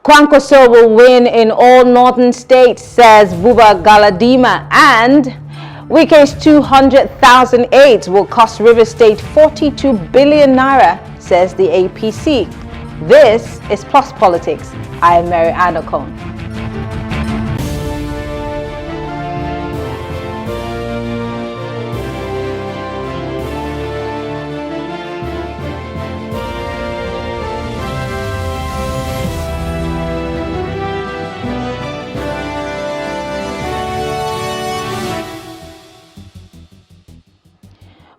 Kwankwaso will win in all northern states, says Buba Galadima, and Wike's 200,000 aids will cost River State 42 billion naira, says the APC. This is Plus Politics. I am Mary Anacon.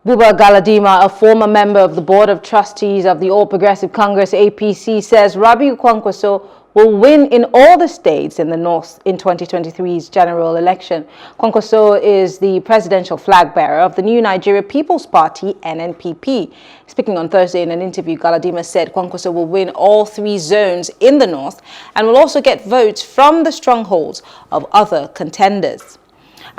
Buba Galadima, a former member of the Board of Trustees of the All Progressive Congress APC, says Rabiu Kwankwaso will win in all the states in the north in 2023's general election. Kwankwaso is the presidential flag bearer of the new Nigeria People's Party, NNPP. Speaking on Thursday in an interview, Galadima said Kwankwaso will win all 3 zones in the north and will also get votes from the strongholds of other contenders.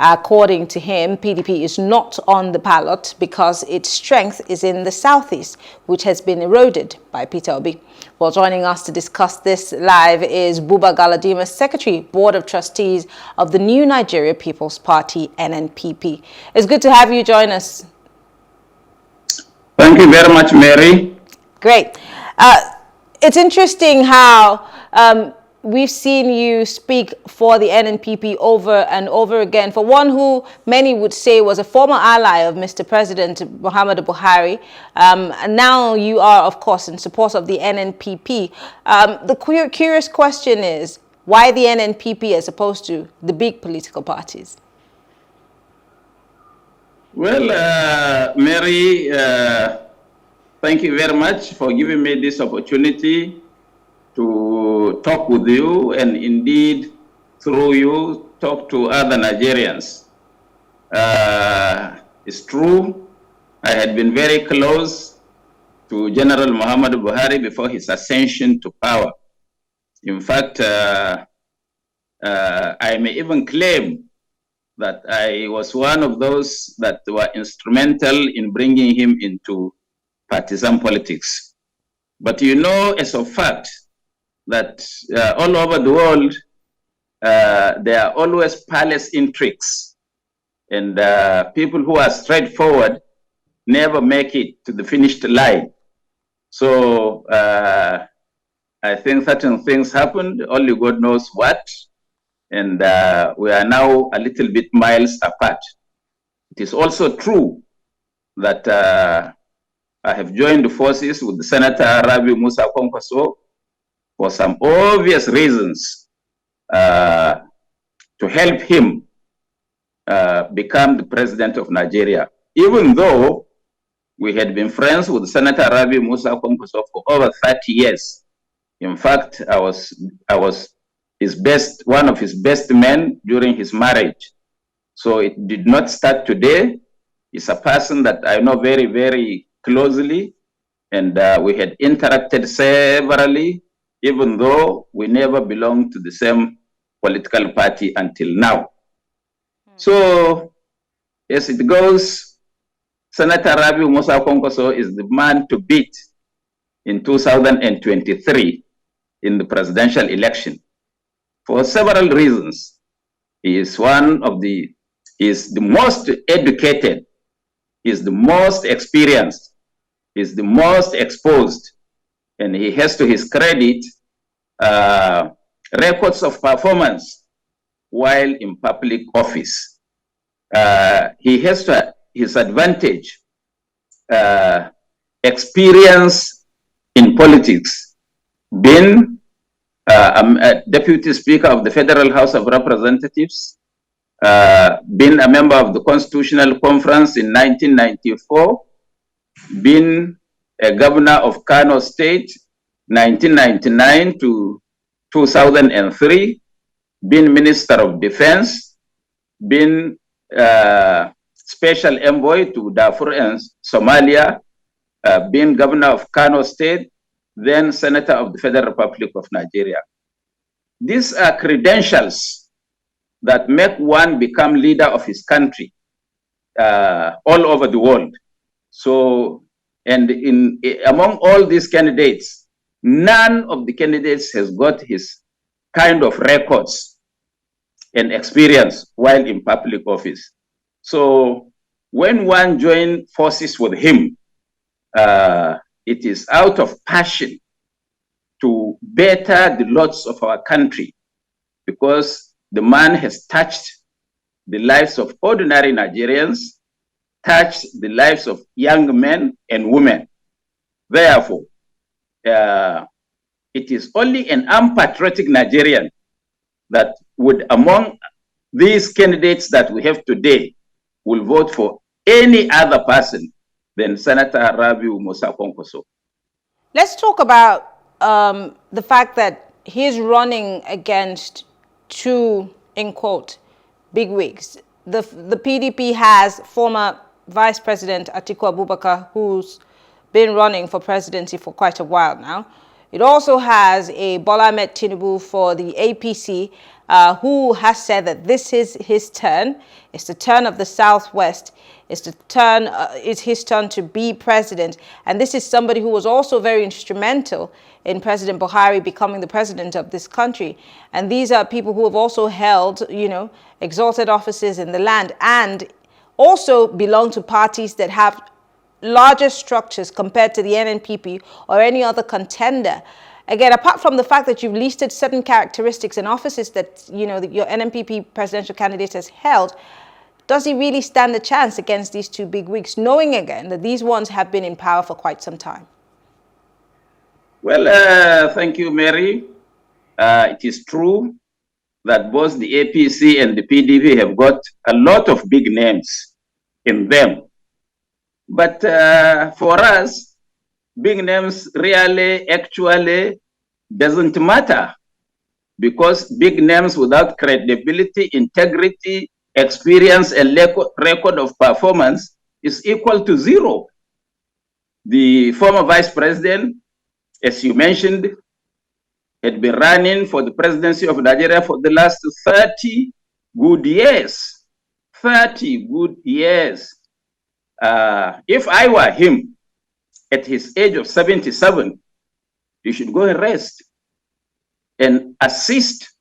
According to him, PDP is not on the ballot because its strength is in the southeast, which has been eroded by Peter Obi. Well, joining us to discuss this live is Buba Galadima, Secretary, Board of Trustees of the new Nigeria People's Party, NNPP. It's good to have you join us. Thank you very much, Mary. Great. It's interesting how we've seen you speak for the NNPP over and over again. For one who many would say was a former ally of Mr. President Muhammadu Buhari, and now you are, of course, in support of the NNPP. The curious question is, why the NNPP as opposed to the big political parties? Well, Mary, thank you very much for giving me this opportunity to talk with you and indeed through you talk to other Nigerians. It's true, I had been very close to General Muhammadu Buhari before his ascension to power. In fact, I may even claim that I was one of those that were instrumental in bringing him into partisan politics. But you know, as a fact, that all over the world, there are always palace intrigues, and people who are straightforward never make it to the finished line. So I think certain things happened, only God knows what, and we are now a little bit miles apart. It is also true that I have joined forces with Senator Rabiu Kwankwaso for some obvious reasons to help him become the president of Nigeria. Even though we had been friends with Senator Rabiu Kwankwaso for over 30 years. In fact, I was one of his best men during his marriage. So it did not start today. He's a person that I know very, very closely, and we had interacted severally, even though we never belonged to the same political party until now. So, as it goes, Senator Rabiu Kwankwaso is the man to beat in 2023 in the presidential election for several reasons. He is he is the most educated, he is the most experienced, he is the most exposed, and he has, to his credit, records of performance while in public office. He has, to his advantage, experience in politics, been a deputy speaker of the Federal House of Representatives, been a member of the Constitutional Conference in 1994, been a governor of Kano State, 1999 to 2003, been Minister of Defense, been Special Envoy to Darfur and Somalia, been Governor of Kano State, then Senator of the Federal Republic of Nigeria. These are credentials that make one become leader of his country all over the world. So, and among all these candidates, None of the candidates has got his kind of records and experience while in public office. So when one joins forces with him, it is out of passion to better the lots of our country, because the man has touched the lives of ordinary Nigerians, touched the lives of young men and women. Therefore, it is only an unpatriotic Nigerian that would, among these candidates that we have today, will vote for any other person than Senator Rabiu Kwankwaso. Let's talk about the fact that he's running against two, in quote, bigwigs. The PDP has former Vice President Atiku Abubakar, who's been running for presidency for quite a while now. It also has a Bola Ahmed Tinubu for the APC, who has said that this is his turn. It's the turn of the Southwest. It's his turn to be president. And this is somebody who was also very instrumental in President Buhari becoming the president of this country. And these are people who have also held, exalted offices in the land and also belong to parties that have larger structures compared to the NNPP or any other contender. Again, apart from the fact that you've listed certain characteristics and offices that, your NNPP presidential candidate has held, does he really stand a chance against these two bigwigs, knowing again that these ones have been in power for quite some time? Well, thank you, Mary. It is true that both the APC and the PDP have got a lot of big names in them. But for us, big names really actually doesn't matter, because big names without credibility, integrity, experience, and record of performance is equal to zero. The former vice president, as you mentioned, had been running for the presidency of Nigeria for the last 30 good years. 30 good years. If I were him at his age of 77, he should go and rest and assist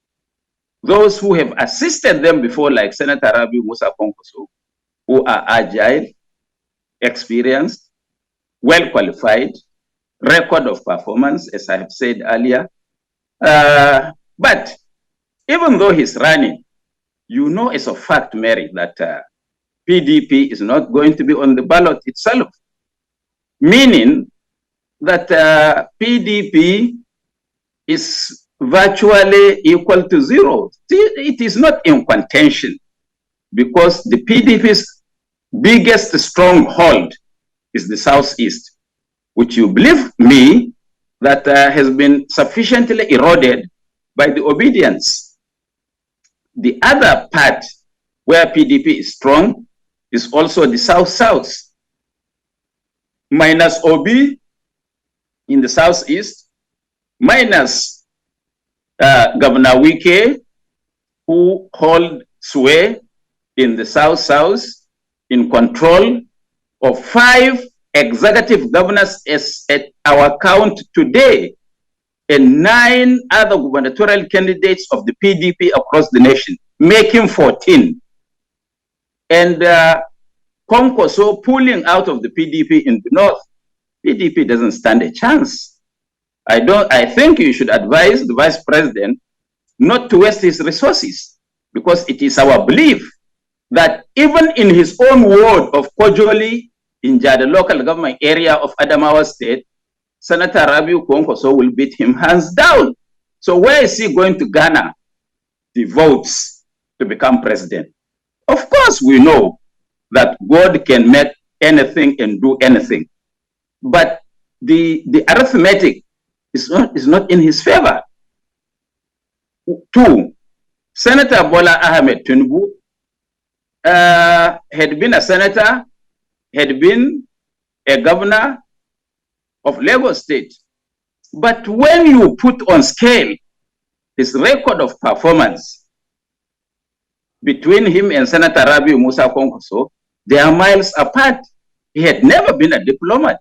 those who have assisted them before, like Senator Rabiu Kwankwaso, who are agile, experienced, well qualified, record of performance, as I have said earlier. But even though he's running, as a fact, Mary, that PDP is not going to be on the ballot itself, meaning that PDP is virtually equal to zero. It is not in contention, because the PDP's biggest stronghold is the Southeast, which, you believe me, that has been sufficiently eroded by the obedience. The other part where PDP is strong is also the South-South. Minus Obi in the Southeast, minus Governor Wike, who hold sway in the South-South, in control of 5 executive governors as at our count today, and 9 other gubernatorial candidates of the PDP across the nation, making 14. And Kwankwaso pulling out of the PDP in the north. PDP doesn't stand a chance. I think you should advise the vice president not to waste his resources, because it is our belief that even in his own ward of Kojoli, in the local government area of Adamawa State, Senator Rabiu Kwankwaso will beat him hands down. So where is he going to garner the votes to become president? Of course, we know that God can make anything and do anything, but the arithmetic is not in his favor. 2, Senator Bola Ahmed Tinubu had been a senator, had been a governor of Lagos State. But when you put on scale his record of performance between him and Senator Rabiu Kwankwaso, they are miles apart. He had never been a diplomat.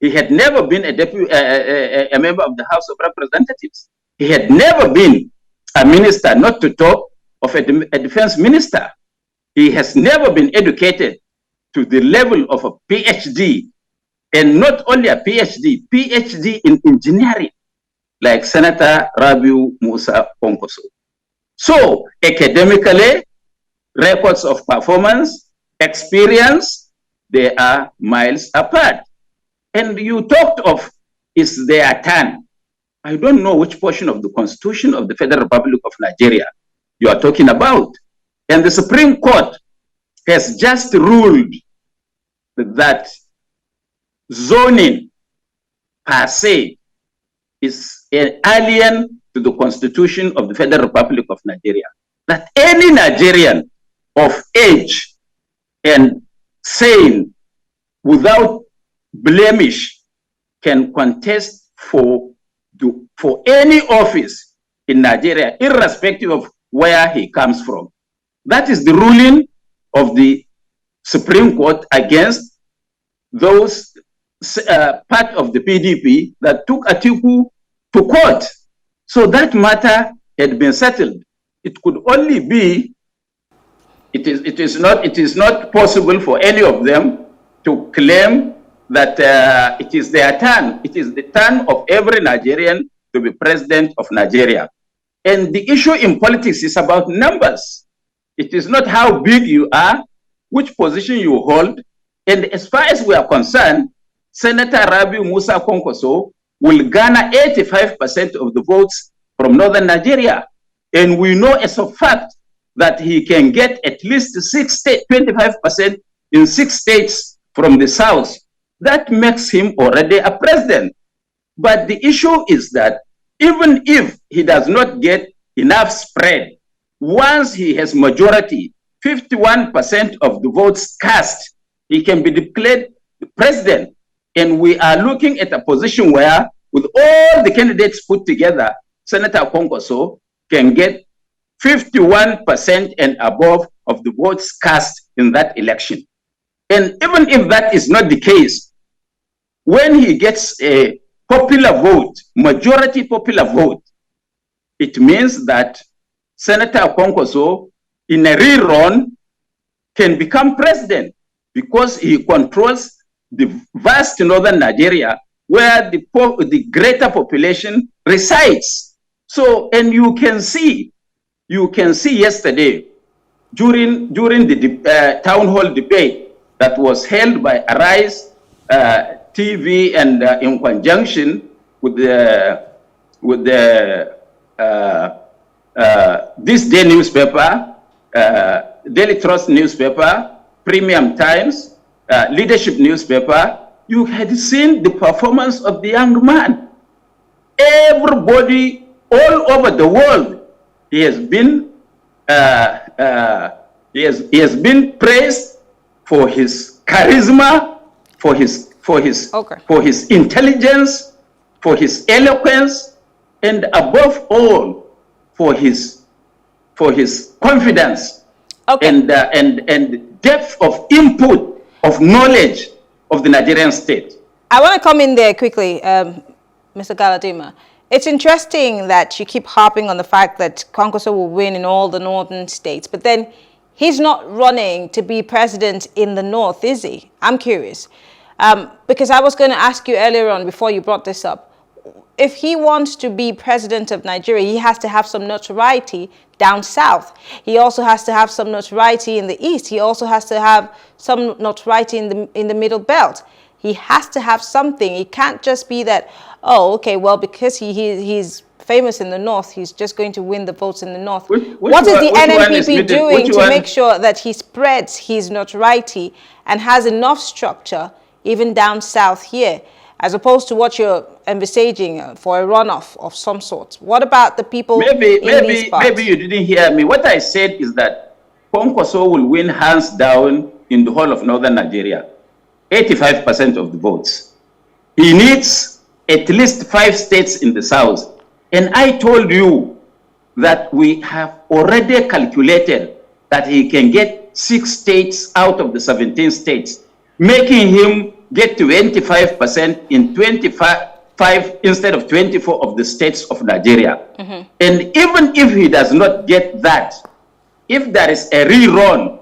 He had never been a member of the House of Representatives. He had never been a minister, not to talk of a defense minister. He has never been educated to the level of a PhD, and not only a PhD in engineering, like Senator Rabiu Kwankwaso. So academically, records of performance, experience, they are miles apart. And you talked of, is their turn? I don't know which portion of the Constitution of the Federal Republic of Nigeria you are talking about. And the Supreme Court has just ruled that zoning per se is an alien to the Constitution of the Federal Republic of Nigeria. That any Nigerian of age and sane without blemish can contest for any office in Nigeria, irrespective of where he comes from. That is the ruling of the Supreme Court against those part of the PDP that took Atiku to court. So that matter had been settled. It could only be, it is not possible for any of them to claim that it is their turn. It is the turn of every Nigerian to be president of Nigeria. And the issue in politics is about numbers. It is not how big you are, which position you hold. And as far as we are concerned, Senator Rabiu Kwankwaso will garner 85% of the votes from Northern Nigeria. And we know as a fact that he can get at least 25% in 6 states from the South. That makes him already a president. But the issue is that even if he does not get enough spread, once he has majority, 51% of the votes cast, he can be declared the president. And we are looking at a position where, with all the candidates put together, Senator Kwankwaso can get 51% and above of the votes cast in that election. And even if that is not the case, when he gets a popular vote, majority popular vote, it means that Senator Kwankwaso, in a rerun, can become president because he controls the vast northern Nigeria where the greater population resides. So, and you can see yesterday during the town hall debate that was held by Arise TV and in conjunction with This Day newspaper, Daily Trust newspaper, Premium Times, Leadership newspaper, you had seen the performance of the young man. Everybody all over the world, he has been praised for his charisma, for his intelligence, for his eloquence, and above all, for his confidence and depth of input of knowledge of the Nigerian state. I want to come in there quickly, Mr. Galadima. It's interesting that you keep harping on the fact that Kwankwaso will win in all the northern states, but then he's not running to be president in the north, is he? I'm curious. Because I was going to ask you earlier on, before you brought this up, if he wants to be president of Nigeria, he has to have some notoriety down south. He also has to have some notoriety in the east. He also has to have some notoriety in the middle belt. He has to have something. It can't just be that, oh, okay, well, because he's famous in the north, he's just going to win the votes in the north. What is the NNPP doing to make sure that he spreads his notoriety and has enough structure even down south here, as opposed to what you're envisaging for a runoff of some sort? What about the people in these parts? Maybe you didn't hear me. What I said is that Kwankwaso will win hands down in the whole of northern Nigeria, 85% of the votes. He needs at least 5 states in the south. And I told you that we have already calculated that he can get 6 states out of the 17 states, making him get 25% in 25 instead of 24 of the states of Nigeria. And even if he does not get that, if there is a rerun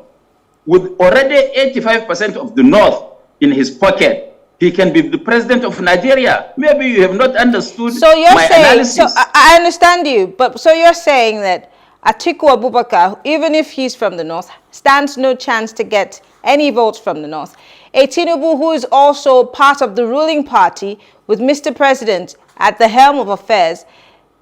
with already 85% of the North in his pocket, he can be the president of Nigeria. Maybe you have not understood my analysis. So I understand you, but so you're saying that Atiku Abubakar, even if he's from the North, stands no chance to get any votes from the North. A Tinubu, who is also part of the ruling party with Mr. President at the helm of affairs,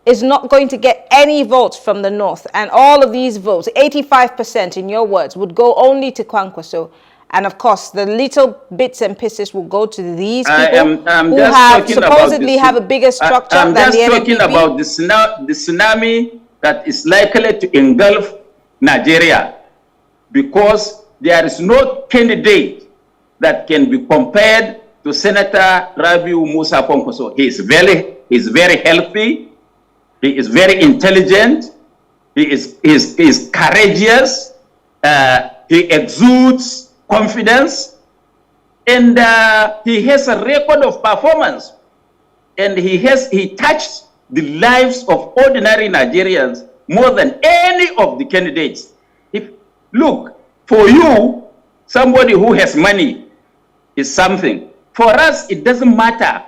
is not going to get any votes from the North. And all of these votes, 85% in your words, would go only to Kwankwaso. And of course, the little bits and pieces will go to these people who have supposedly have a bigger structure than the NNPP. I'm just talking about the tsunami that is likely to engulf Nigeria, because there is no candidate that can be compared to Senator Rabiu Musa Kwankwaso. He is very healthy. He is very intelligent. He is courageous. He exudes confidence, and he has a record of performance, and he touched the lives of ordinary Nigerians more than any of the candidates. Look, for you, somebody who has money is something. For us, it doesn't matter,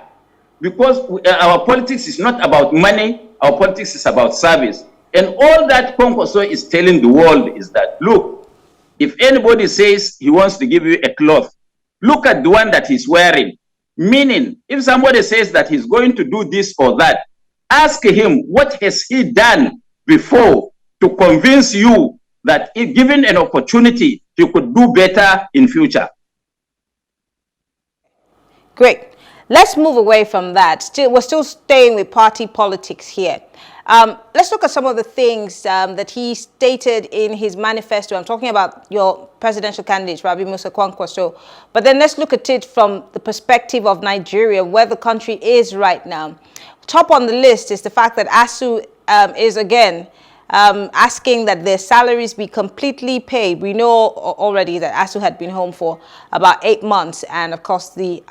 because our politics is not about money. Our politics is about service. And all that Kwankwaso is telling the world is that, look, if anybody says he wants to give you a cloth, look at the one that he's wearing. Meaning, if somebody says that he's going to do this or that, ask him, what has he done before to convince you that if given an opportunity, he could do better in future? Great. Let's move away from that. We're still staying with party politics here. Let's look at some of the things that he stated in his manifesto. I'm talking about your presidential candidate, Rabiu Musa Kwankwaso. But then let's look at it from the perspective of Nigeria, where the country is right now. Top on the list is the fact that ASU is again asking that their salaries be completely paid. We know already that ASU had been home for about 8 months, and of course the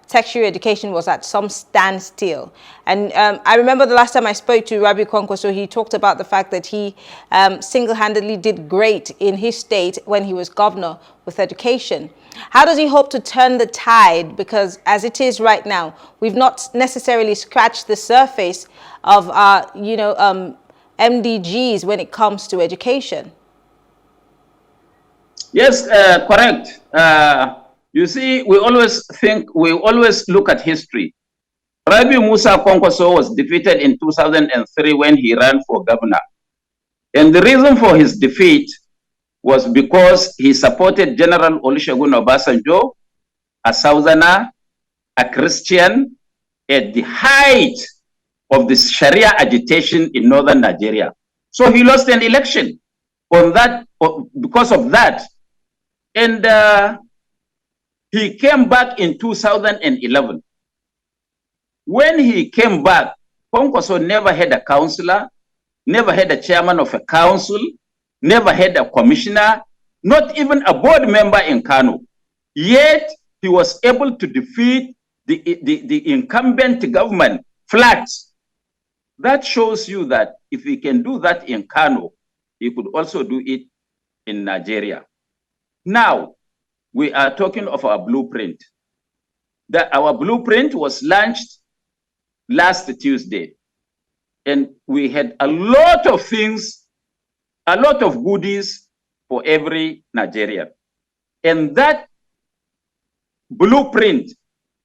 tertiary education was at some standstill. And I remember the last time I spoke to Rabiu Kwankwaso, he talked about the fact that he single-handedly did great in his state when he was governor with education. How does he hope to turn the tide? Because as it is right now, we've not necessarily scratched the surface of MDGs when it comes to education. Yes, correct. You see, we always look at history. Rabiu Musa Kwankwaso was defeated in 2003 when he ran for governor. And the reason for his defeat was because he supported General Olusegun Obasanjo, a Southerner, a Christian, at the height of the Sharia agitation in northern Nigeria. So he lost an election because of that. And he came back in 2011. When he came back, Kwankwaso never had a councillor, never had a chairman of a council, never had a commissioner, not even a board member in Kano. Yet he was able to defeat the incumbent government flat. That shows you that if he can do that in Kano, he could also do it in Nigeria. Now, we are talking of our blueprint. Our blueprint was launched last Tuesday. And we had a lot of things, a lot of goodies for every Nigerian. And that blueprint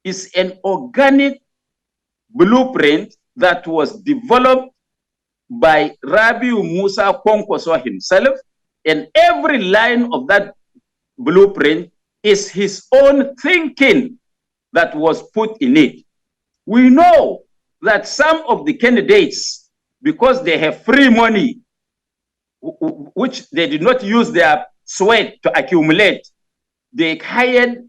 is an organic blueprint that was developed by Rabiu Musa Kwankwaso himself. And every line of that blueprint is his own thinking that was put in it. We know that some of the candidates, because they have free money, which they did not use their sweat to accumulate, they hired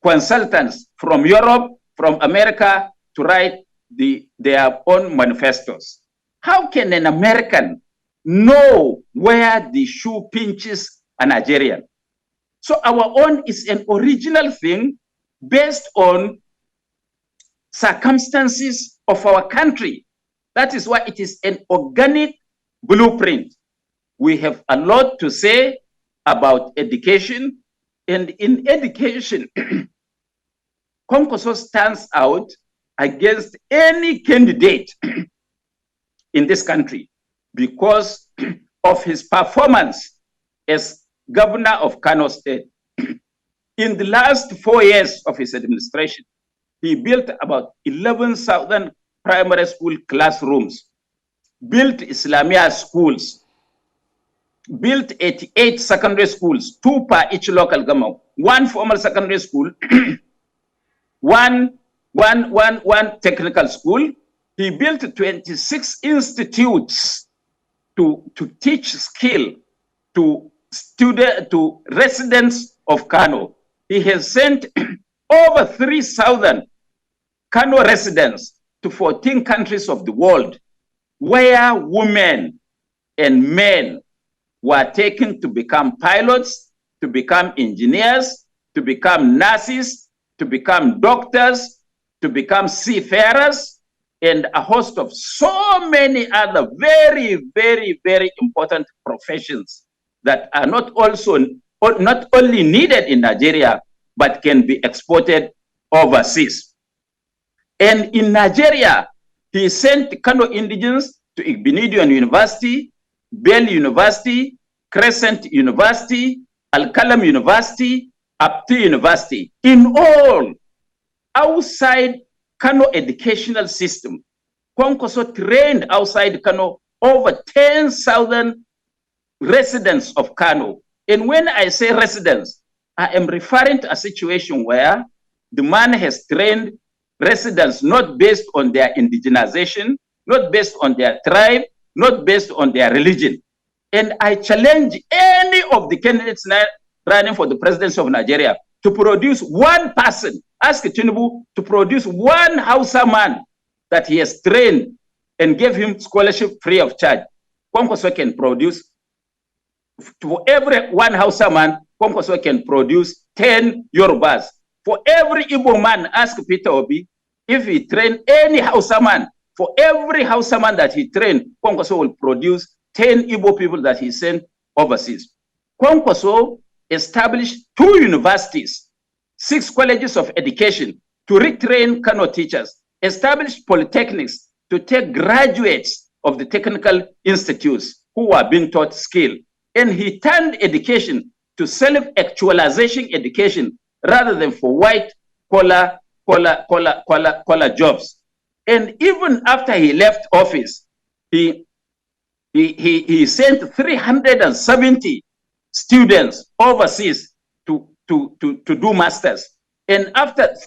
consultants from Europe, from America, to write their own manifestos. How can an American know where the shoe pinches a Nigerian? So our own is an original thing based on circumstances of our country. That is why it is an organic blueprint. We have a lot to say about education, and in education, Kwankwaso stands out against any candidate in this country because of his performance as governor of Kano State. In the last 4 years of his administration, he built about 11,000 primary school classrooms, built Islamia schools, built 88 secondary schools, 2 per each local government, 1 formal secondary school, one technical school. He built 26 institutes to teach skill to residents of Kano. He has sent over 3,000 Kano residents to 14 countries of the world, where women and men were taken to become pilots, to become engineers, to become nurses, to become doctors, to become seafarers, and a host of so many other very, very, very important professions that are not only needed in Nigeria, but can be exported overseas. And in Nigeria, he sent Kano indigenes to Igbinidion University, Bell University, Crescent University, Al-Kalam University, Apti University. In all, outside Kano educational system, Kwankwaso trained outside Kano over 10,000 residents of Kano. And when I say residents, I am referring to a situation where the man has trained residents not based on their indigenization, not based on their tribe, not based on their religion. And I challenge any of the candidates running for the presidency of Nigeria to produce one person, ask Tinubu to produce one Hausa man that he has trained and gave him scholarship free of charge. Kwankwaso can produce, for every one Hausa man, Kwankwaso can produce 10 Yorubas. For every Igbo man, ask Peter Obi if he trained any Hausa man. For every Hausa man that he trained, Kwankwaso will produce 10 Igbo people that he sent overseas. Kwankwaso established 2 universities, 6 colleges of education to retrain Kano teachers, established polytechnics to take graduates of the technical institutes who are being taught skill. And he turned education to self-actualization education rather than for white collar jobs. And even after he left office, he sent 370 students overseas to do masters, and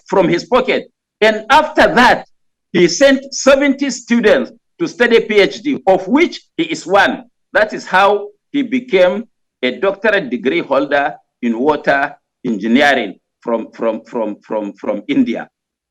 from his pocket. And after that, he sent 70 students to study PhD, of which he is one. That is how he became a doctorate degree holder in water engineering from India.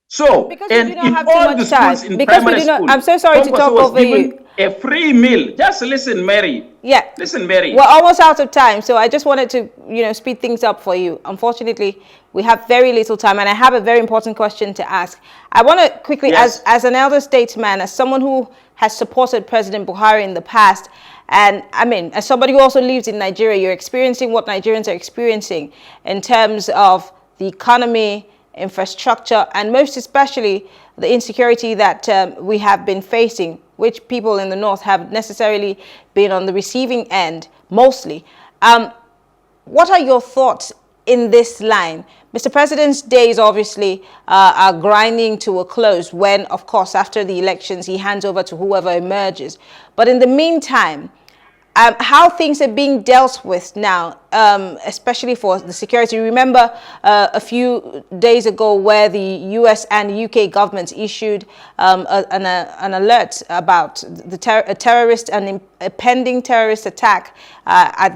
So, because and we do not in have too all much the time. schools in Because we primary do not, school, I'm so sorry to Kwankwaso talk was over given you. a free meal. Just listen, Mary. Yeah. Listen, Mary. We're almost out of time, so I just wanted to, speed things up for you. Unfortunately, we have very little time, and I have a very important question to ask. I want to quickly, Yes. as an elder statesman, as someone who has supported President Buhari in the past, and I mean, as somebody who also lives in Nigeria, you're experiencing what Nigerians are experiencing in terms of the economy, infrastructure, and most especially the insecurity that we have been facing, which people in the north have necessarily been on the receiving end, mostly. What are your thoughts in this line? Mr. President's days obviously are grinding to a close when, of course, after the elections, he hands over to whoever emerges. But in the meantime, how things are being dealt with now, especially for the security. Remember a few days ago where the US and UK governments issued an alert about a terrorist, a pending terrorist attack in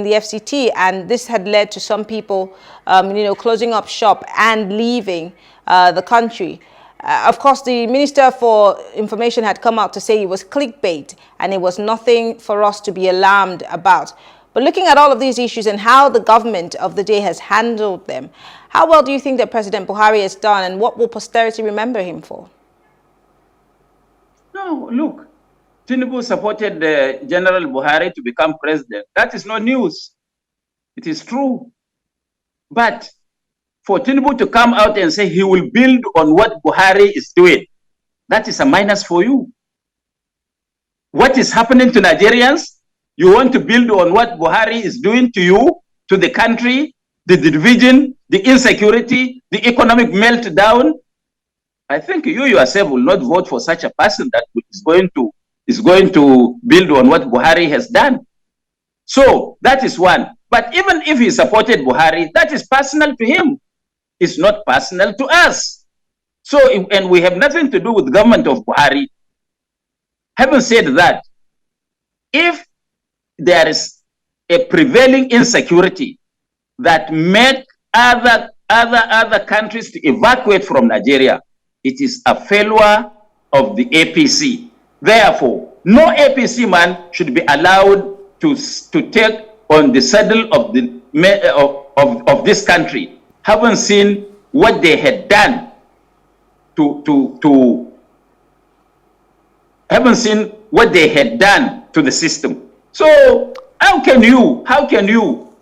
the FCT, and this had led to some people, closing up shop and leaving the country. Of course, the Minister for Information had come out to say it was clickbait and it was nothing for us to be alarmed about. But looking at all of these issues and how the government of the day has handled them, how well do you think that President Buhari has done, and what will posterity remember him for? No, look, Tinubu supported General Buhari to become president. That is no news. It is true. But for Tinubu to come out and say he will build on what Buhari is doing, that is a minus for you. What is happening to Nigerians? You want to build on what Buhari is doing to you, to the country, the division, the insecurity, the economic meltdown. I think you yourself will not vote for such a person that is going to build on what Buhari has done. So that is one. But even if he supported Buhari, that is personal to him. It's not personal to us. So, and we have nothing to do with the government of Buhari. Having said that, if there is a prevailing insecurity that made other countries to evacuate from Nigeria, it is a failure of the APC. Therefore, no APC man should be allowed to take on the saddle of the of this country, having seen what they had done haven't seen what they had done to the system. So how can you,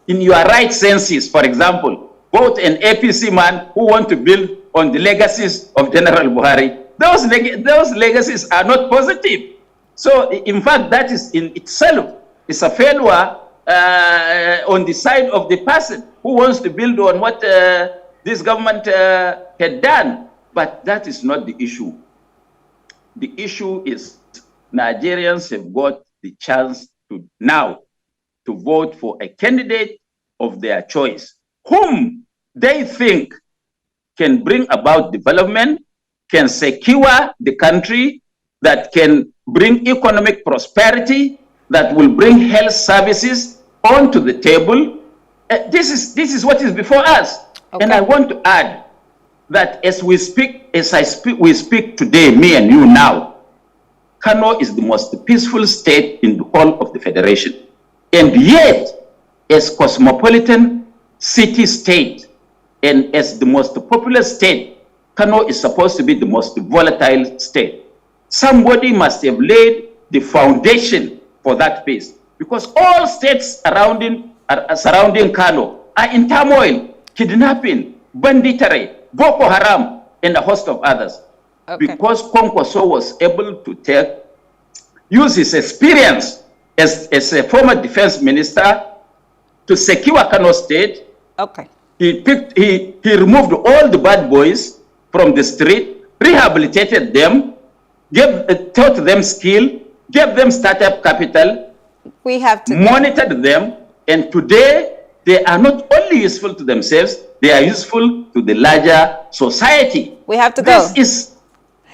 in your right senses, for example, vote an APC man who want to build on the legacies of General Buhari? Those legacies are not positive. So in fact, that is in itself is a failure on the side of the person who wants to build on what this government had done. But that is not the issue. The issue is Nigerians have got the chance now to vote for a candidate of their choice, whom they think can bring about development, can secure the country, that can bring economic prosperity, that will bring health services onto the table. This is what is before us. Okay. And I want to add that as we speak today, me and you now, Kano is the most peaceful state in the whole of the federation. And yet, as cosmopolitan city-state and as the most populous state, Kano is supposed to be the most volatile state. Somebody must have laid the foundation for that peace, because all states surrounding Kano are in turmoil, kidnapping, banditry, Boko Haram, and a host of others. Okay. Because Kwankwaso was able to use his experience as a former defense minister to secure Kano State. Okay. He removed all the bad boys from the street, rehabilitated them, taught them skill, gave them startup capital. We have to monitored them, and today they are not only useful to themselves, they are useful to the larger society. We have to go.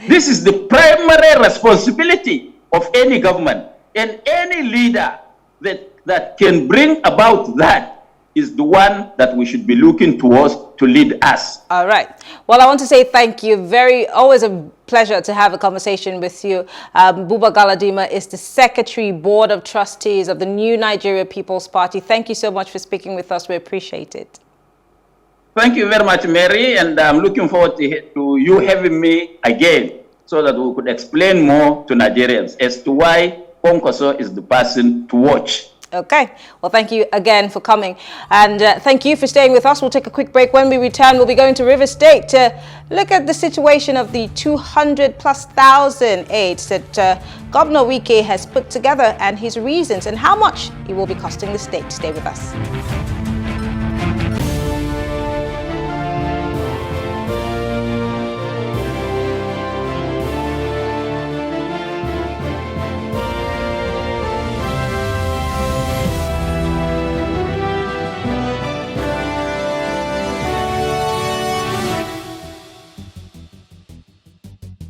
This is the primary responsibility of any government, and any leader that can bring about that is the one that we should be looking towards to lead us. All right. Well, I want to say thank you. Always a pleasure to have a conversation with you. Buba Galadima is the Secretary Board of Trustees of the New Nigeria People's Party. Thank you so much for speaking with us. We appreciate it. Thank you very much, Mary, and I'm looking forward to you having me again so that we could explain more to Nigerians as to why Kwankwaso is the person to watch. Okay. Well, thank you again for coming, and thank you for staying with us. We'll take a quick break. When we return, we'll be going to River State to look at the situation of the 200,000+ aids that Governor Wike has put together and his reasons and how much it will be costing the state. Stay with us.